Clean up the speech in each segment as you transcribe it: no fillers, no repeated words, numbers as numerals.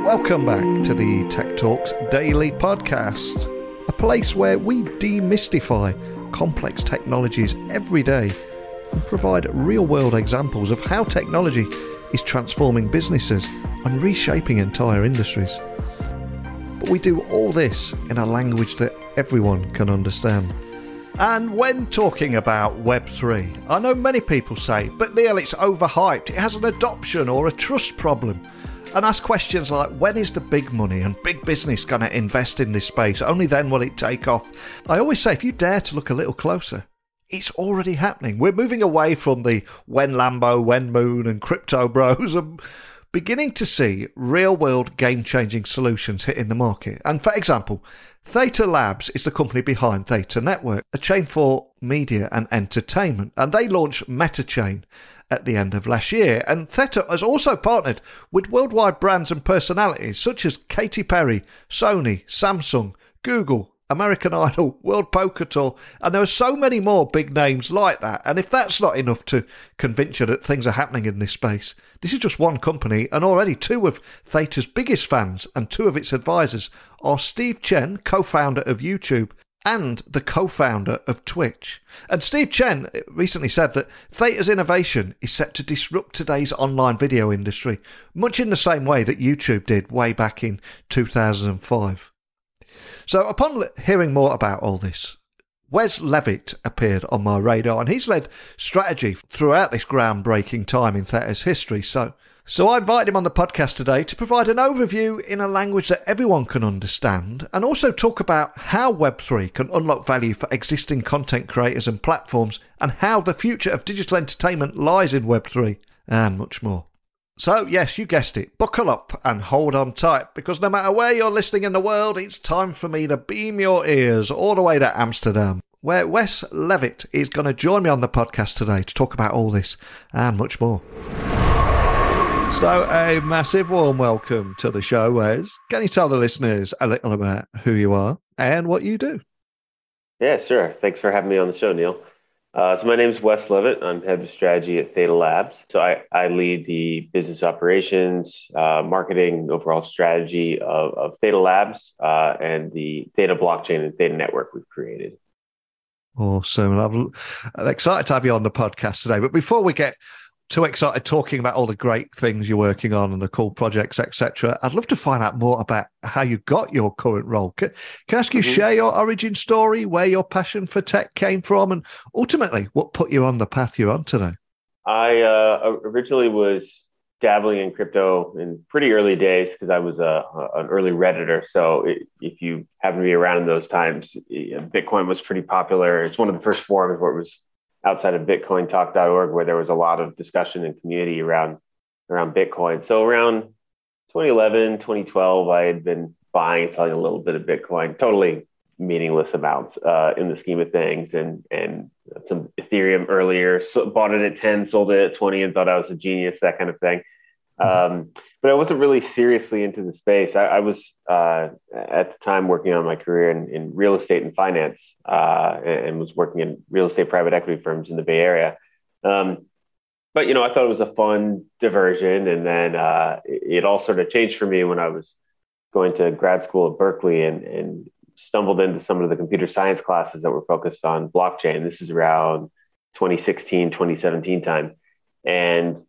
Welcome back to the Tech Talks Daily Podcast, a place where we demystify complex technologies every day and provide real-world examples of how technology is transforming businesses and reshaping entire industries. But we do all this in a language that everyone can understand. And when talking about Web3, I know many people say, but Neil, it's overhyped, it has an adoption or a trust problem, and ask questions like, when is the big money and big business going to invest in this space? Only then will it take off. I always say, if you dare to look a little closer, it's already happening. We're moving away from the when Lambo, when Moon and crypto bros and beginning to see real-world game-changing solutions hitting the market. And for example, Theta Labs is the company behind Theta Network, a chain for media and entertainment, and they launched Metachain at the end of last year. And Theta has also partnered with worldwide brands and personalities such as Katy Perry, Sony, Samsung, Google, American Idol, World Poker Tour, and there are so many more big names like that. And if that's not enough to convince you that things are happening in this space, this is just one company, and already two of Theta's biggest fans and two of its advisors are Steve Chen, co-founder of YouTube, and the co-founder of Twitch. And Steve Chen recently said that Theta's innovation is set to disrupt today's online video industry, much in the same way that YouTube did way back in 2005. So upon hearing more about all this, Wes Levitt appeared on my radar, and he's led strategy throughout this groundbreaking time in Theta's history. So I invited him on the podcast today to provide an overview in a language that everyone can understand, and also talk about how Web3 can unlock value for existing content creators and platforms, and how the future of digital entertainment lies in Web3, and much more. So yes, you guessed it, buckle up and hold on tight, because no matter where you're listening in the world, it's time for me to beam your ears all the way to Amsterdam, where Wes Levitt is going to join me on the podcast today to talk about all this and much more. So a massive warm welcome to the show, Wes. Can you tell the listeners a little about who you are and what you do? Yeah, sure. Thanks for having me on the show, Neil. So my name is Wes Levitt. I'm head of strategy at Theta Labs. So I lead the business operations, marketing, overall strategy of Theta Labs and the Theta blockchain and Theta Network we've created. Awesome. I'm excited to have you on the podcast today. But before we get too excited talking about all the great things you're working on and the cool projects, etc., I'd love to find out more about how you got your current role. Can I ask you share your origin story, where your passion for tech came from, and ultimately what put you on the path you're on today? I originally was dabbling in crypto in pretty early days because I was an early Redditor. So if you happen to be around in those times, Bitcoin was pretty popular. It's one of the first forums where it was outside of bitcointalk.org, where there was a lot of discussion and community around Bitcoin. So around 2011, 2012, I had been buying and selling a little bit of Bitcoin, totally meaningless amounts in the scheme of things, and some Ethereum earlier. So bought it at 10, sold it at 20, and thought I was a genius, that kind of thing. But I wasn't really seriously into the space. I was at the time working on my career in real estate and finance, and was working in real estate private equity firms in the Bay Area. But I thought it was a fun diversion, and then it all sort of changed for me when I was going to grad school at Berkeley and stumbled into some of the computer science classes that were focused on blockchain. This is around 2016, 2017 time, and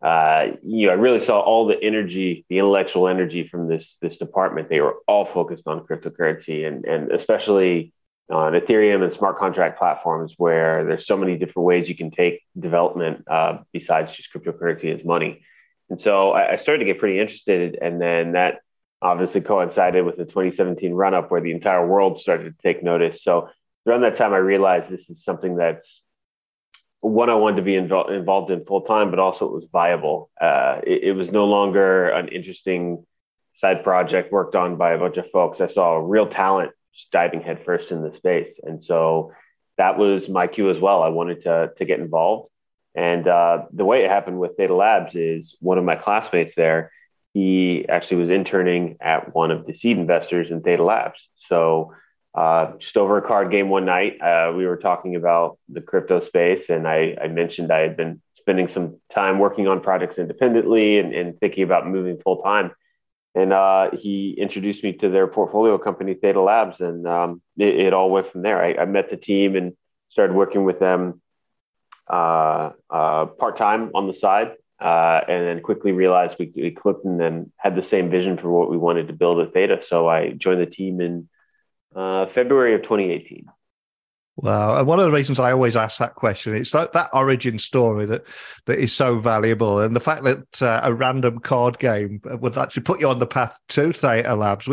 I really saw all the energy, the intellectual energy from this department. They were all focused on cryptocurrency and especially on Ethereum and smart contract platforms, where there's so many different ways you can take development besides just cryptocurrency as money. And so I started to get pretty interested. And then that obviously coincided with the 2017 run up where the entire world started to take notice. So around that time, I realized this is something that's one I wanted to be involved in full time, but also it was viable. It was no longer an interesting side project worked on by a bunch of folks. I saw real talent just diving headfirst in the space. And so that was my cue as well. I wanted to get involved. And the way it happened with Theta Labs is one of my classmates there, he actually was interning at one of the seed investors in Theta Labs. So just over a card game one night, we were talking about the crypto space, and I mentioned I had been spending some time working on projects independently and thinking about moving full time. And he introduced me to their portfolio company, Theta Labs, and it all went from there. I met the team and started working with them part-time on the side, and then quickly realized we clicked and then had the same vision for what we wanted to build at Theta. So I joined the team in February of 2018. Wow. And one of the reasons I always ask that question, it's like that origin story that is so valuable. And the fact that a random card game would actually put you on the path to Theta Labs,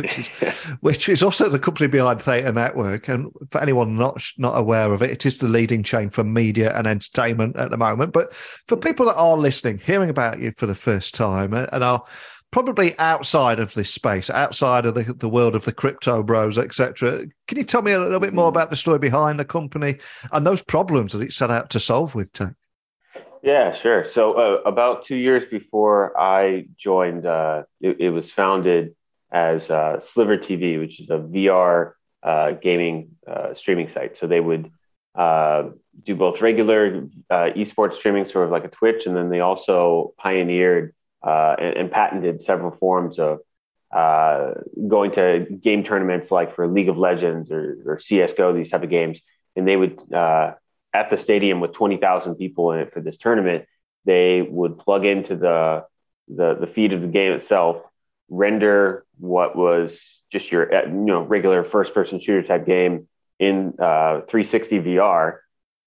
which is also the company behind Theta Network. And for anyone not aware of it, it is the leading chain for media and entertainment at the moment. But for people that are listening, hearing about you for the first time and are probably outside of this space, outside of the world of the crypto bros, etc. Can you tell me a little bit more about the story behind the company and those problems that it set out to solve with tech? Yeah, sure. So about 2 years before I joined, it was founded as Sliver TV, which is a VR gaming streaming site. So they would do both regular esports streaming, sort of like a Twitch, and then they also pioneered and patented several forms of going to game tournaments like for League of Legends or CSGO, these type of games. And they would, at the stadium with 20,000 people in it for this tournament, they would plug into the feed of the game itself, render what was just your regular first-person shooter type game in 360 VR,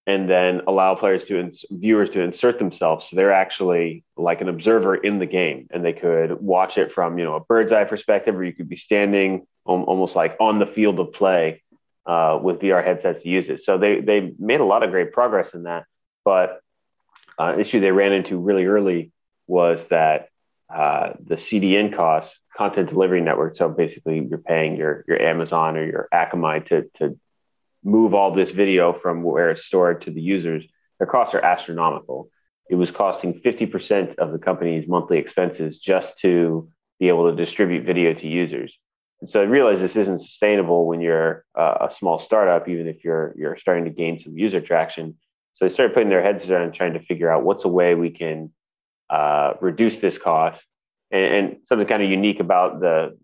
and then allow viewers to insert themselves. So they're actually like an observer in the game, and they could watch it from, a bird's eye perspective, or you could be standing almost like on the field of play with VR headsets to use it. So they made a lot of great progress in that. But an issue they ran into really early was that the CDN costs, content delivery network. So basically you're paying your Amazon or your Akamai to move all this video from where it's stored to the users. Their costs are astronomical. It was costing 50% of the company's monthly expenses just to be able to distribute video to users. And so I realized this isn't sustainable when you're a small startup, even if you're starting to gain some user traction. So they started putting their heads down and trying to figure out what's a way we can reduce this cost. And something kind of unique about the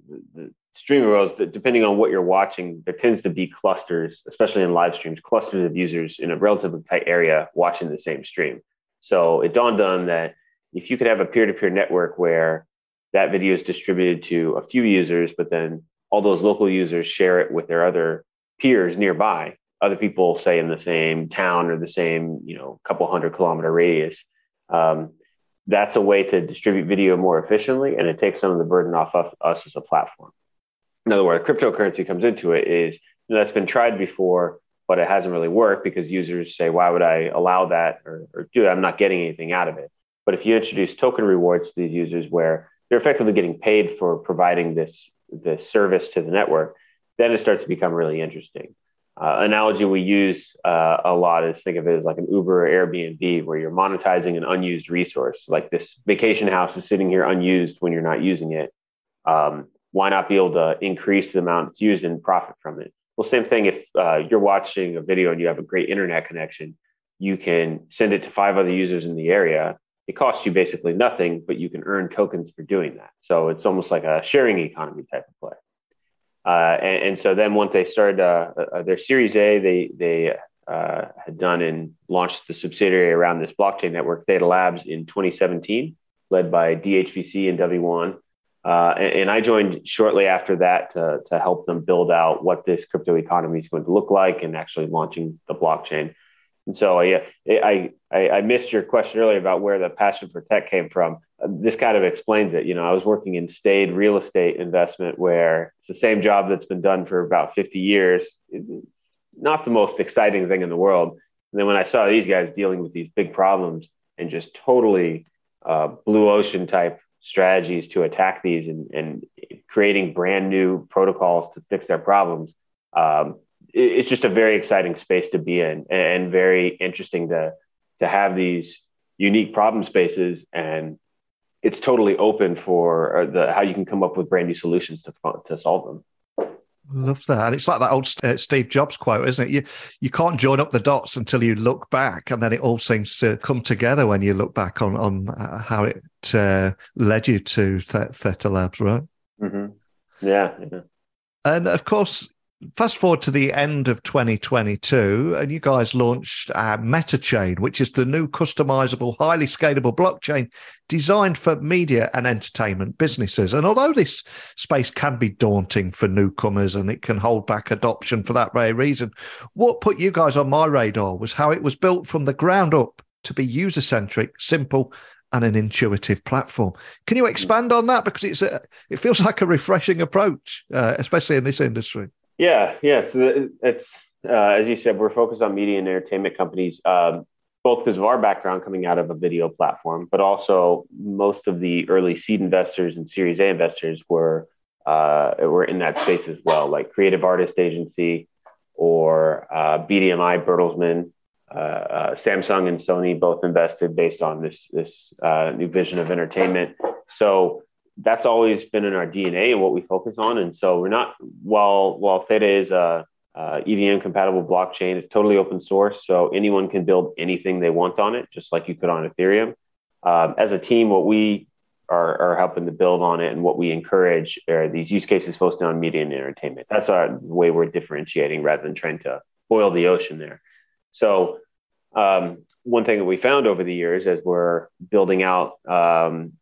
streaming world is that depending on what you're watching, there tends to be clusters, especially in live streams, clusters of users in a relatively tight area watching the same stream. So it dawned on that if you could have a peer-to-peer network where that video is distributed to a few users, but then all those local users share it with their other peers nearby, other people, say in the same town or the same, couple 100-kilometer radius, that's a way to distribute video more efficiently, and it takes some of the burden off of us as a platform. In other words, cryptocurrency comes into it is, that's been tried before, but it hasn't really worked because users say, why would I allow that or do it? I'm not getting anything out of it. But if you introduce token rewards to these users where they're effectively getting paid for providing this service to the network, then it starts to become really interesting. Analogy we use a lot is, think of it as like an Uber or Airbnb, where you're monetizing an unused resource. Like this vacation house is sitting here unused when you're not using it. Why not be able to increase the amount it's used and profit from it? Well, same thing if you're watching a video and you have a great internet connection, you can send it to 5 other users in the area. It costs you basically nothing, but you can earn tokens for doing that. So it's almost like a sharing economy type of play. And so then once they started their Series A, they had done and launched the subsidiary around this blockchain network, Theta Labs, in 2017, led by DHVC and W1. And I joined shortly after that to help them build out what this crypto economy is going to look like and actually launching the blockchain. And so I missed your question earlier about where the passion for tech came from. This kind of explains it. I was working in staid real estate investment where it's the same job that's been done for about 50 years. It's not the most exciting thing in the world. And then when I saw these guys dealing with these big problems and just totally blue ocean type strategies to attack these and creating brand new protocols to fix their problems, it's just a very exciting space to be in and very interesting to have these unique problem spaces. And it's totally open for how you can come up with brand new solutions to solve them. Love that. And it's like that old Steve Jobs quote, isn't it? You can't join up the dots until you look back, and then it all seems to come together when you look back on how it led you to Theta Labs, right? Yeah. And of course, fast forward to the end of 2022, and you guys launched Metachain, which is the new customizable, highly scalable blockchain designed for media and entertainment businesses. And although this space can be daunting for newcomers and it can hold back adoption for that very reason, what put you guys on my radar was how it was built from the ground up to be user-centric, simple, and an intuitive platform. Can you expand on that? Because it feels like a refreshing approach, especially in this industry. Yeah. So it's as you said, we're focused on media and entertainment companies, both because of our background coming out of a video platform, but also most of the early seed investors and Series A investors were in that space as well, like Creative Artist Agency or BDMI, Bertelsmann. Samsung and Sony both invested based on this new vision of entertainment. So that's always been in our DNA and what we focus on. And so we're not, while Theta is a EVM compatible blockchain, it's totally open source. So anyone can build anything they want on it, just like you could on Ethereum. As a team, what we are helping to build on it and what we encourage are these use cases focused on media and entertainment. That's our way we're differentiating rather than trying to boil the ocean there. So one thing that we found over the years as we're building out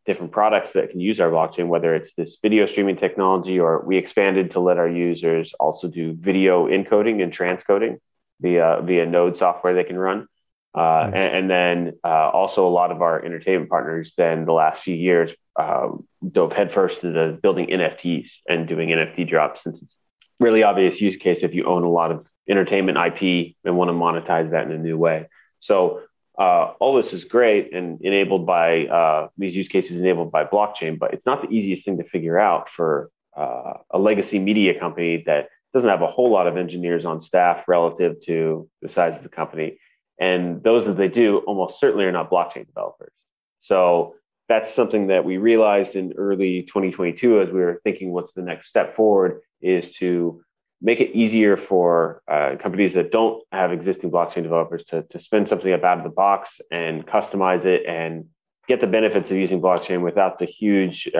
different products that can use our blockchain, whether it's this video streaming technology, or we expanded to let our users also do video encoding and transcoding via node software they can run. And then also a lot of our entertainment partners then the last few years dove headfirst into building NFTs and doing NFT drops, since it's really obvious use case if you own a lot of entertainment IP and want to monetize that in a new way. So all this is great and enabled by these use cases enabled by blockchain, but it's not the easiest thing to figure out for a legacy media company that doesn't have a whole lot of engineers on staff relative to the size of the company. And those that they do almost certainly are not blockchain developers. So that's something that we realized in early 2022 as we were thinking what's the next step forward, is to make it easier for companies that don't have existing blockchain developers to spin something up out of the box and customize it and get the benefits of using blockchain without the huge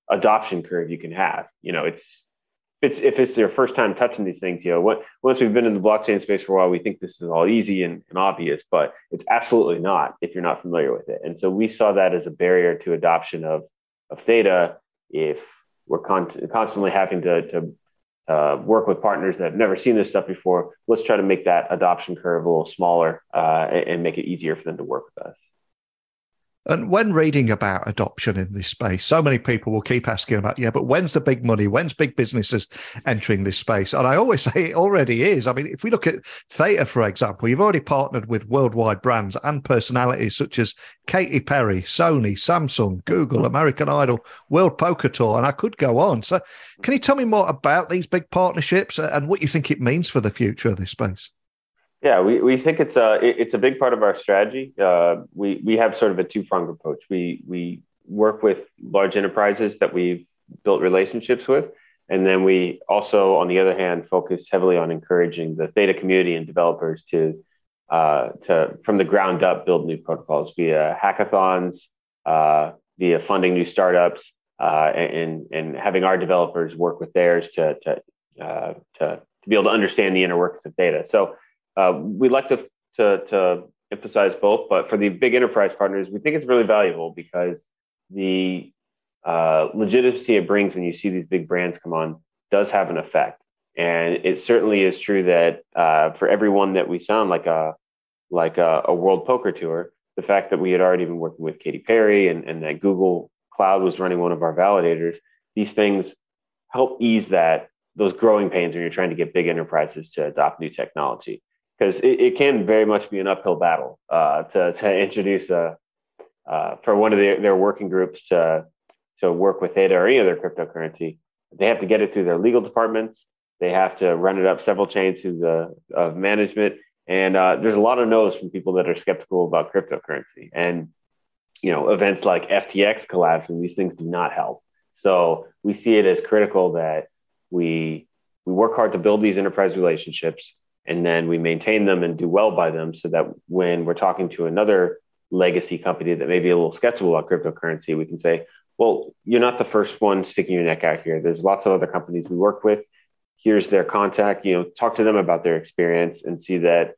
adoption curve you can have. If it's your first time touching these things, once we've been in the blockchain space for a while, we think this is all easy and obvious, but it's absolutely not if you're not familiar with it. And so we saw that as a barrier to adoption of Theta. If we're constantly having to work with partners that have never seen this stuff before, let's try to make that adoption curve a little smaller and make it easier for them to work with us. And when reading about adoption in this space, so many people will keep asking about, but when's the big money? When's big businesses entering this space? And I always say it already is. I mean, if we look at Theta, for example, you've already partnered with worldwide brands and personalities such as Katy Perry, Sony, Samsung, Google, American Idol, World Poker Tour, and I could go on. So can you tell me more about these big partnerships and what you think it means for the future of this space? Yeah, we think it's a big part of our strategy. We have sort of a two-pronged approach. We work with large enterprises that we've built relationships with, and then we also, on the other hand, focus heavily on encouraging the Theta community and developers to from the ground up build new protocols via hackathons, via funding new startups, and having our developers work with theirs to be able to understand the inner workings of Theta. So. We'd like to emphasize both, but for the big enterprise partners, we think it's really valuable because the legitimacy it brings when you see these big brands come on does have an effect. And it certainly is true that for everyone that we sound like a World Poker Tour, the fact that we had already been working with Katy Perry and that Google Cloud was running one of our validators, these things help ease those growing pains when you're trying to get big enterprises to adopt new technology. Because it can very much be an uphill battle to introduce for one of their working groups to work with Theta or any other cryptocurrency. They have to get it through their legal departments. They have to run it up several chains through of management. And there's a lot of no's from people that are skeptical about cryptocurrency. And events like FTX collapsing, these things do not help. So we see it as critical that we work hard to build these enterprise relationships, and then we maintain them and do well by them so that when we're talking to another legacy company that may be a little skeptical about cryptocurrency, we can say, Well, you're not the first one sticking your neck out here. There's lots of other companies we work with. Here's their contact. Talk to them about their experience and see that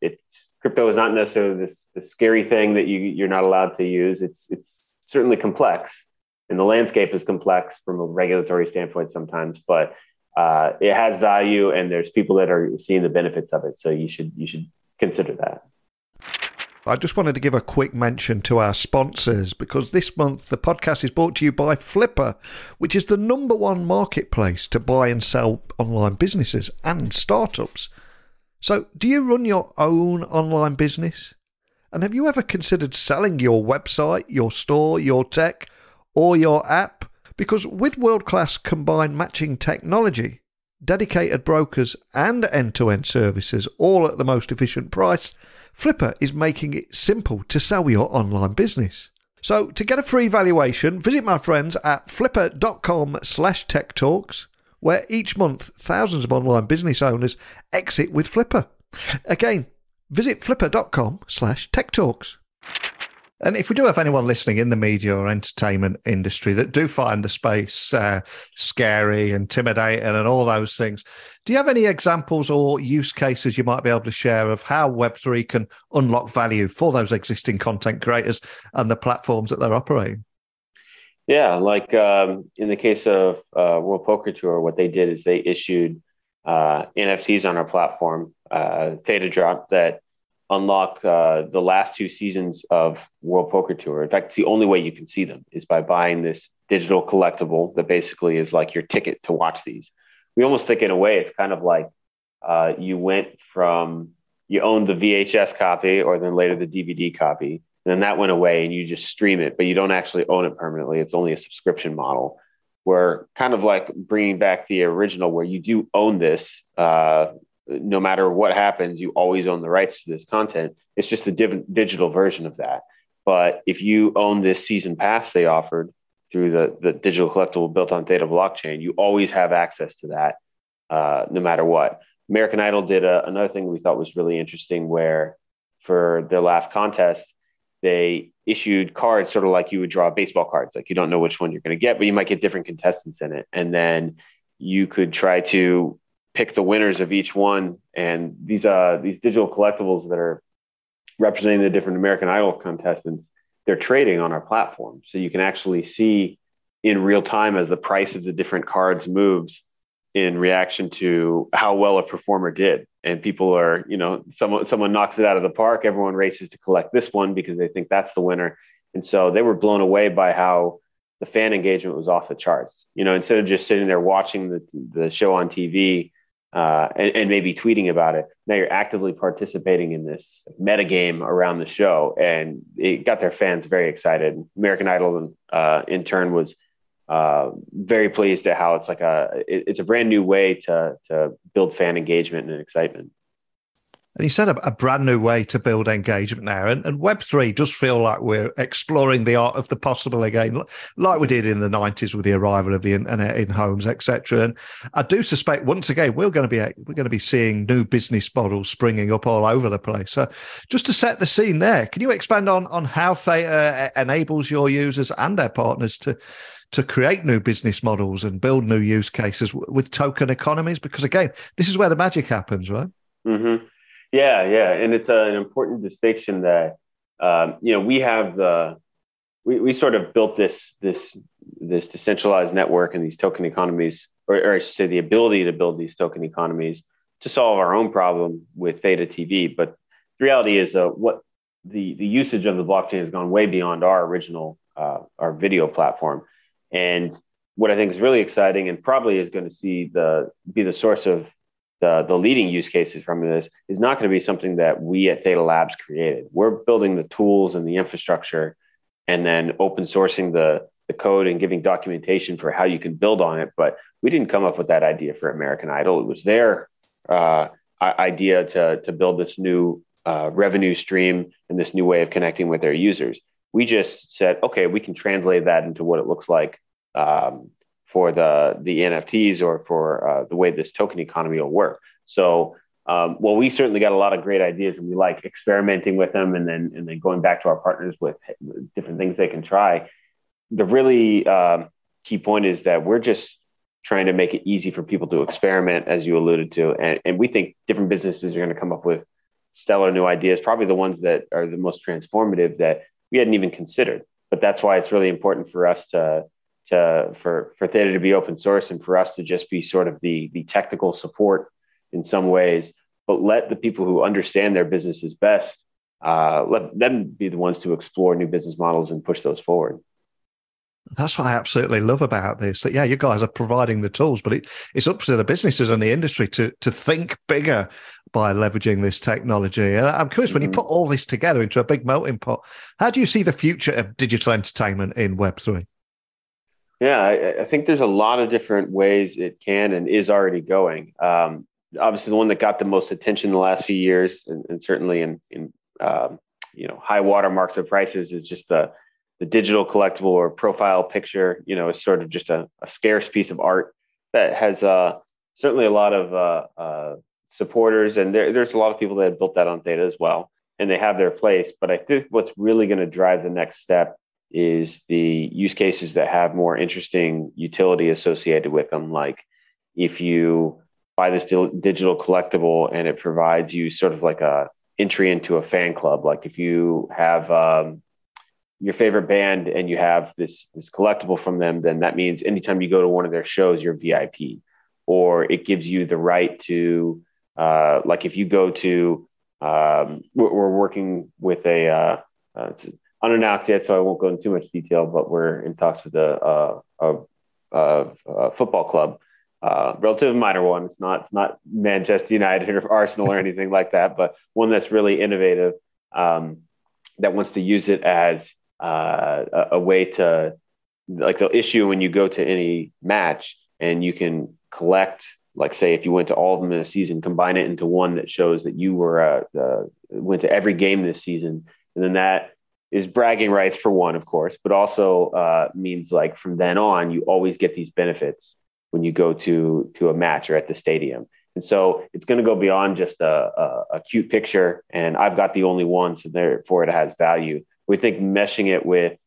crypto is not necessarily this scary thing that you're not allowed to use. It's certainly complex, and the landscape is complex from a regulatory standpoint sometimes, but it has value, and there's people that are seeing the benefits of it. So you should consider that. I just wanted to give a quick mention to our sponsors, because this month the podcast is brought to you by Flipper, which is the #1 marketplace to buy and sell online businesses and startups. So, do you run your own online business? And have you ever considered selling your website, your store, your tech, or your app? Because with world-class combined matching technology, dedicated brokers, and end-to-end services, all at the most efficient price, Flipper is making it simple to sell your online business. So to get a free valuation, visit my friends at flipper.com/techtalks, where each month thousands of online business owners exit with Flipper. Again, visit flipper.com/techtalks. And if we do have anyone listening in the media or entertainment industry that do find the space scary, intimidating, and all those things, do you have any examples or use cases you might be able to share of how Web3 can unlock value for those existing content creators and the platforms that they're operating? Yeah, like in the case of World Poker Tour, what they did is they issued NFTs on our platform, Theta Drop, that unlock the last 2 seasons of World Poker Tour. In fact, it's the only way you can see them is by buying this digital collectible that basically is like your ticket to watch these. We almost think in a way it's kind of like you owned the VHS copy or then later the DVD copy, and then that went away and you just stream it, but you don't actually own it permanently. It's only a subscription model. We're kind of like bringing back the original where you do own this. No matter what happens, you always own the rights to this content. It's just a digital version of that. But if you own this season pass they offered through the digital collectible built on Theta blockchain, you always have access to that no matter what. American Idol did another thing we thought was really interesting, where for their last contest, they issued cards sort of like you would draw baseball cards. Like you don't know which one you're going to get, but you might get different contestants in it. And then you could try to pick the winners of each one. And these digital collectibles that are representing the different American Idol contestants, they're trading on our platform. So you can actually see in real time as the price of the different cards moves in reaction to how well a performer did. And people are, someone knocks it out of the park, everyone races to collect this one because they think that's the winner. And so they were blown away by how the fan engagement was off the charts. Instead of just sitting there watching the show on TV, and maybe tweeting about it, now you're actively participating in this meta game around the show, and it got their fans very excited. American Idol, in turn, was very pleased at how it's a brand new way to build fan engagement and excitement. And you said a brand new way to build engagement now. And Web3 does feel like we're exploring the art of the possible again, like we did in the 90s with the arrival of the internet in homes, etc. And I do suspect, once again, we're going to be seeing new business models springing up all over the place. So just to set the scene there, can you expand on how Theta enables your users and their partners to create new business models and build new use cases with token economies? Because again, this is where the magic happens, right? Mm-hmm. Yeah. And it's an important distinction that, we sort of built this decentralized network and these token economies, or I should say the ability to build these token economies to solve our own problem with Theta TV. But the reality is what the usage of the blockchain has gone way beyond our original, our video platform. And what I think is really exciting and probably is going to be the source of the leading use cases from this is not going to be something that we at Theta Labs created. We're building the tools and the infrastructure and then open sourcing the code and giving documentation for how you can build on it. But we didn't come up with that idea for American Idol. It was their idea to build this new revenue stream and this new way of connecting with their users. We just said, okay, we can translate that into what it looks like for the NFTs or for the way this token economy will work. So, we certainly got a lot of great ideas, and we like experimenting with them, and then going back to our partners with different things they can try. The really key point is that we're just trying to make it easy for people to experiment, as you alluded to. And we think different businesses are going to come up with stellar new ideas, probably the ones that are the most transformative that we hadn't even considered. But that's why it's really important for us for Theta to be open source and for us to just be sort of the technical support in some ways, but let the people who understand their businesses best, let them be the ones to explore new business models and push those forward. That's what I absolutely love about this, that, yeah, you guys are providing the tools, but it's up to the businesses and the industry to think bigger by leveraging this technology. And I'm curious, when you put all this together into a big melting pot, how do you see the future of digital entertainment in Web3? Yeah, I think there's a lot of different ways it can and is already going. Obviously, the one that got the most attention in the last few years, and certainly in high watermarks of prices, is just the digital collectible or profile picture. It's sort of just a scarce piece of art that has certainly a lot of supporters, and there's a lot of people that have built that on Theta as well, and they have their place. But I think what's really going to drive the next step is the use cases that have more interesting utility associated with them. Like if you buy this digital collectible and it provides you sort of like a entry into a fan club, like if you have your favorite band and you have this collectible from them, then that means anytime you go to one of their shows, you're VIP, or it gives you the right to, like if you go to, we're working with it's unannounced yet, so I won't go into too much detail, but we're in talks with a football club, relatively minor one. It's not Manchester United or Arsenal or anything like that, but one that's really innovative, that wants to use it as a way to, like, they'll issue when you go to any match, and you can collect, like, say if you went to all of them in a season, combine it into one that shows that you went to every game this season, and then that is bragging rights for one, of course, but also means, like, from then on, you always get these benefits when you go to a match or at the stadium. And so it's going to go beyond just a cute picture, and I've got the only one, so therefore it has value. We think meshing it with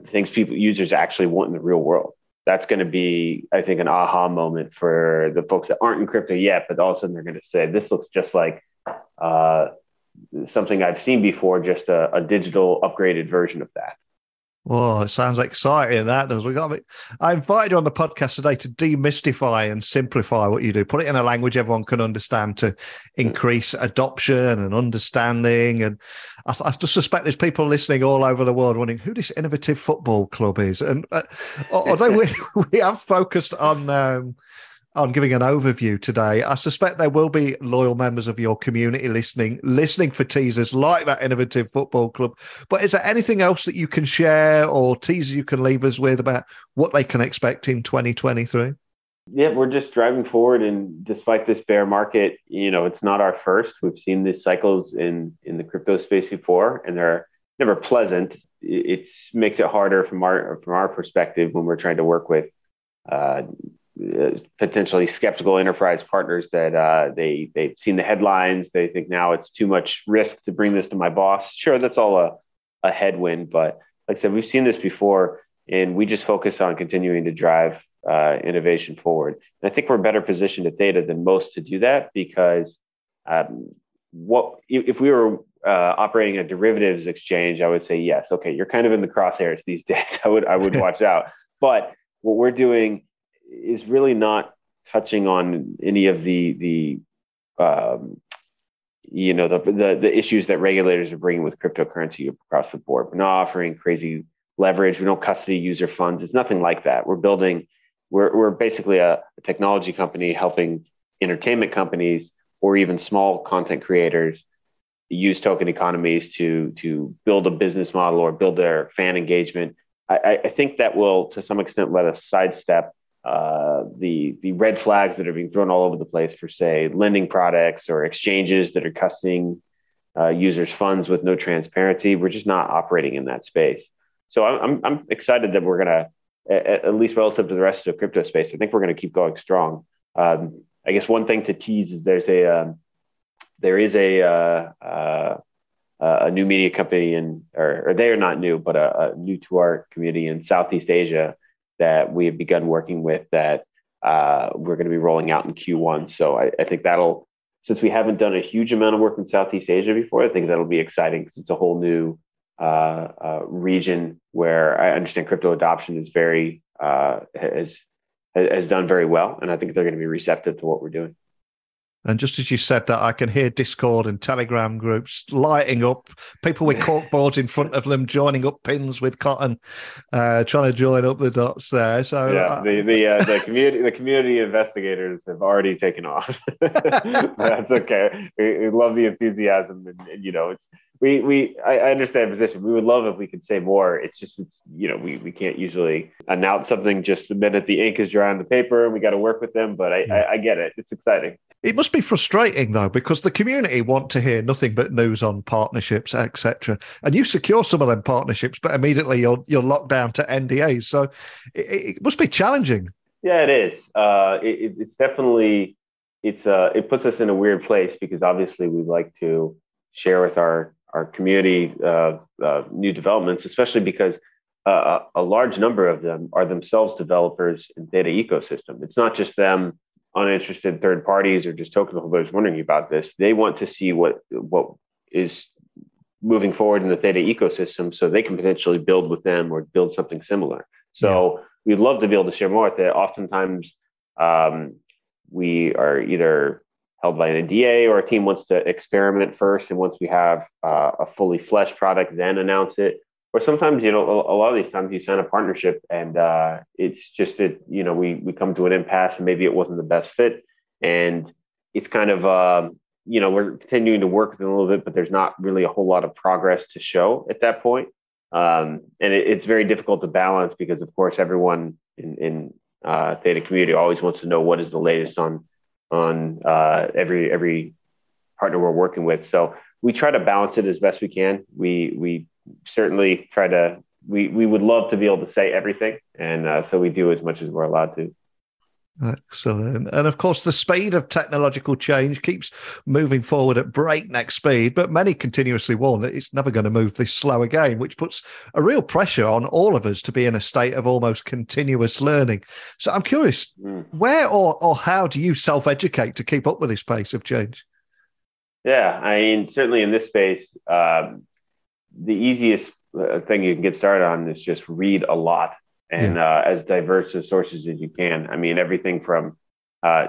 things users actually want in the real world. That's going to be, I think, an aha moment for the folks that aren't in crypto yet, but all of a sudden they're going to say, this looks just like something I've seen before, just a digital upgraded version of that. Well, it sounds exciting, that does. I invited you on the podcast today to demystify and simplify what you do. Put it in a language everyone can understand to increase adoption and understanding. And I just suspect there's people listening all over the world wondering who this innovative football club is. And although we have focused on giving an overview today, I suspect there will be loyal members of your community listening for teasers like that innovative football club. But is there anything else that you can share or teasers you can leave us with about what they can expect in 2023? Yeah, we're just driving forward, and despite this bear market, it's not our first. We've seen these cycles in the crypto space before, and they're never pleasant. It makes it harder from our perspective when we're trying to work with potentially skeptical enterprise partners that they've seen the headlines. They think now it's too much risk to bring this to my boss. Sure, that's all a headwind, but like I said, we've seen this before, and we just focus on continuing to drive innovation forward. And I think we're better positioned at Theta than most to do that, because if we were operating a derivatives exchange, I would say yes. Okay, you're kind of in the crosshairs these days. I would watch out. But what we're doing is really not touching on any of the issues that regulators are bringing with cryptocurrency across the board. We're not offering crazy leverage. We don't custody user funds. It's nothing like that. We're basically a technology company helping entertainment companies or even small content creators use token economies to build a business model or build their fan engagement. I think that will, to some extent, let us sidestep the red flags that are being thrown all over the place for, say, lending products or exchanges that are custodying users' funds with no transparency. We're just not operating in that space. So I'm excited that we're going to, at least relative to the rest of the crypto space, I think we're going to keep going strong. I guess one thing to tease is there is a new media company or they are not new, but new to our community in Southeast Asia that we have begun working with that we're going to be rolling out in Q1. So I think that'll, since we haven't done a huge amount of work in Southeast Asia before, I think that'll be exciting because it's a whole new region where I understand crypto adoption is has done very well, and I think they're going to be receptive to what we're doing. And just as you said that, I can hear Discord and Telegram groups lighting up, people with corkboards in front of them, joining up pins with cotton, trying to join up the dots there. So yeah, the community investigators have already taken off. That's okay. We love the enthusiasm, and it's I understand the position. We would love if we could say more. It's we can't usually announce something just the minute the ink is dry on the paper, and we got to work with them. But I get it. It's exciting. It must be frustrating, though, because the community want to hear nothing but news on partnerships, etc. And you secure some of them partnerships, but immediately you're locked down to NDAs. So it must be challenging. Yeah, it is. It's definitely it puts us in a weird place because obviously we'd like to share with our community new developments, especially because a large number of them are themselves developers in Theta ecosystem. It's not just them uninterested third parties or just token holders wondering about this. They want to see what is moving forward in the Theta ecosystem so they can potentially build with them or build something similar. So we'd love to be able to share more with it. Oftentimes we are either held by an NDA or a team wants to experiment first. And once we have a fully fleshed product, then announce it. Or sometimes, a lot of these times you sign a partnership and it's just that, we come to an impasse and maybe it wasn't the best fit. And it's kind of, we're continuing to work with them a little bit, but there's not really a whole lot of progress to show at that point. And it's very difficult to balance because, of course, everyone in Theta community always wants to know what is the latest on every partner we're working with. So we try to balance it as best we can. We certainly try to, we would love to be able to say everything. And so we do as much as we're allowed to. Excellent. And of course, the speed of technological change keeps moving forward at breakneck speed, but many continuously warn that it's never going to move this slow again, which puts a real pressure on all of us to be in a state of almost continuous learning. So I'm curious, where or how do you self-educate to keep up with this pace of change? Yeah, I mean, certainly in this space, the easiest thing you can get started on is just read a lot and as diverse of sources as you can. I mean, everything from,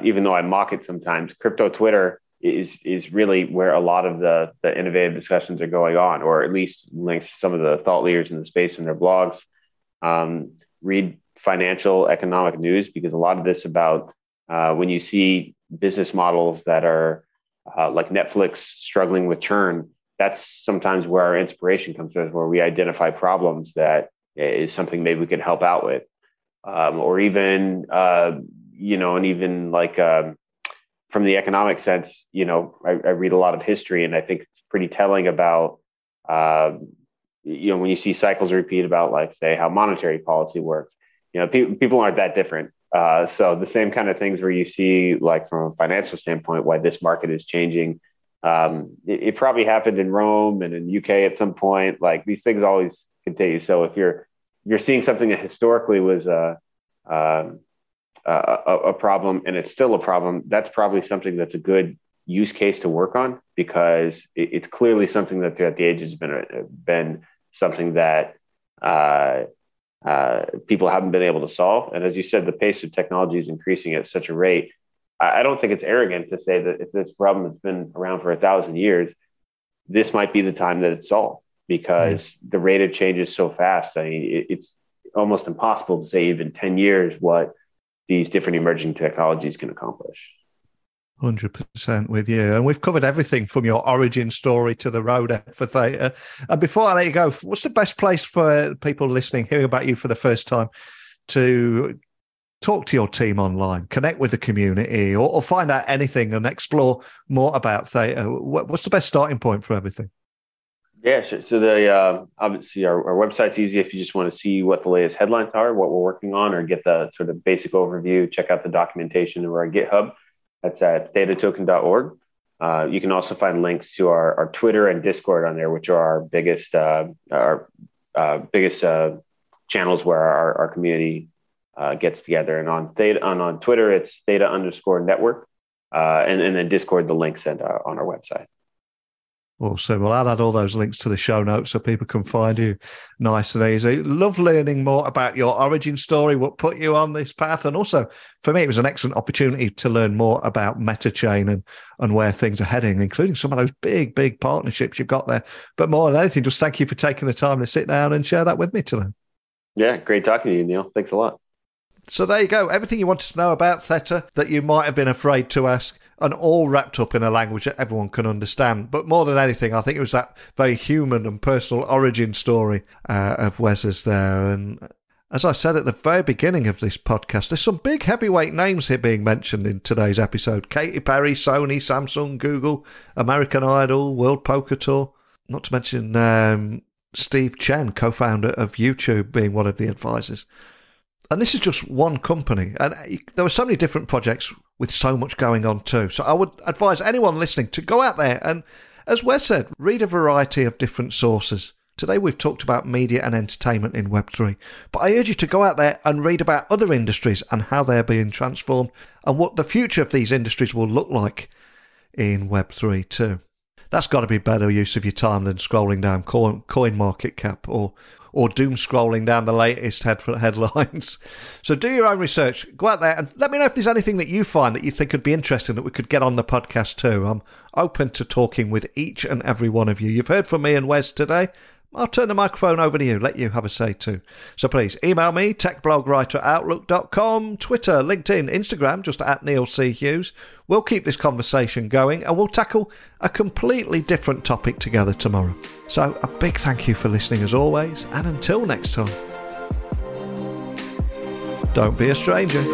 even though I mock it sometimes, crypto Twitter is really where a lot of the innovative discussions are going on, or at least links to some of the thought leaders in the space in their blogs. Read financial economic news, because a lot of this about when you see business models that are like Netflix struggling with churn, that's sometimes where our inspiration comes from, where we identify problems that is something maybe we can help out with. Or even, and even like from the economic sense, I read a lot of history, and I think it's pretty telling about, when you see cycles repeat about, like, say, how monetary policy works, people aren't that different. So the same kind of things where you see, like, from a financial standpoint, why this market is changing. It probably happened in Rome and in UK at some point. Like, these things always continue. So if you're seeing something that historically was a problem and it's still a problem, that's probably something that's a good use case to work on, because it's clearly something that throughout the ages has been something that people haven't been able to solve. And as you said, the pace of technology is increasing at such a rate. I don't think it's arrogant to say that if this problem has been around for 1,000 years, this might be the time that it's solved, because the rate of change is so fast. I mean, it's almost impossible to say even 10 years what these different emerging technologies can accomplish. 100% with you. And we've covered everything from your origin story to the road for Theta. And before I let you go, what's the best place for people listening, hearing about you for the first time, to talk to your team online, connect with the community, or find out anything and explore more about Theta? What's the best starting point for everything? Yeah, sure. So obviously our website's easy if you just want to see what the latest headlines are, what we're working on, or get the sort of basic overview. Check out the documentation or our GitHub. That's at thetatoken.org. You can also find links to our Twitter and Discord on there, which are our biggest channels where our community gets together. And on Twitter, it's Theta_Network. And then Discord, the links on our website. Awesome. Well, I'll add all those links to the show notes so people can find you nice and easy. Love learning more about your origin story, what put you on this path. And also, for me, it was an excellent opportunity to learn more about Metachain and where things are heading, including some of those big partnerships you've got there. But more than anything, just thank you for taking the time to sit down and share that with me today. Yeah, great talking to you, Neil. Thanks a lot. So there you go. Everything you wanted to know about Theta that you might have been afraid to ask, and all wrapped up in a language that everyone can understand. But more than anything, I think it was that very human and personal origin story of Wes's there. And as I said at the very beginning of this podcast, there's some big heavyweight names here being mentioned in today's episode. Katy Perry, Sony, Samsung, Google, American Idol, World Poker Tour. Not to mention Steve Chen, co-founder of YouTube, being one of the advisors. And this is just one company. And there were so many different projects with so much going on too. So I would advise anyone listening to go out there and, as Wes said, read a variety of different sources. Today we've talked about media and entertainment in Web3. But I urge you to go out there and read about other industries and how they're being transformed and what the future of these industries will look like in Web3 too. That's got to be better use of your time than scrolling down coin market cap or doom scrolling down the latest headlines. So do your own research. Go out there and let me know if there's anything that you find that you think would be interesting that we could get on the podcast too. I'm open to talking with each and every one of you. You've heard from me and Wes today. I'll turn the microphone over to you, let you have a say too. So please email me, techblogwriter@outlook.com, Twitter, LinkedIn, Instagram, just @NeilC.Hughes. We'll keep this conversation going and we'll tackle a completely different topic together tomorrow. So a big thank you for listening as always, and until next time, don't be a stranger.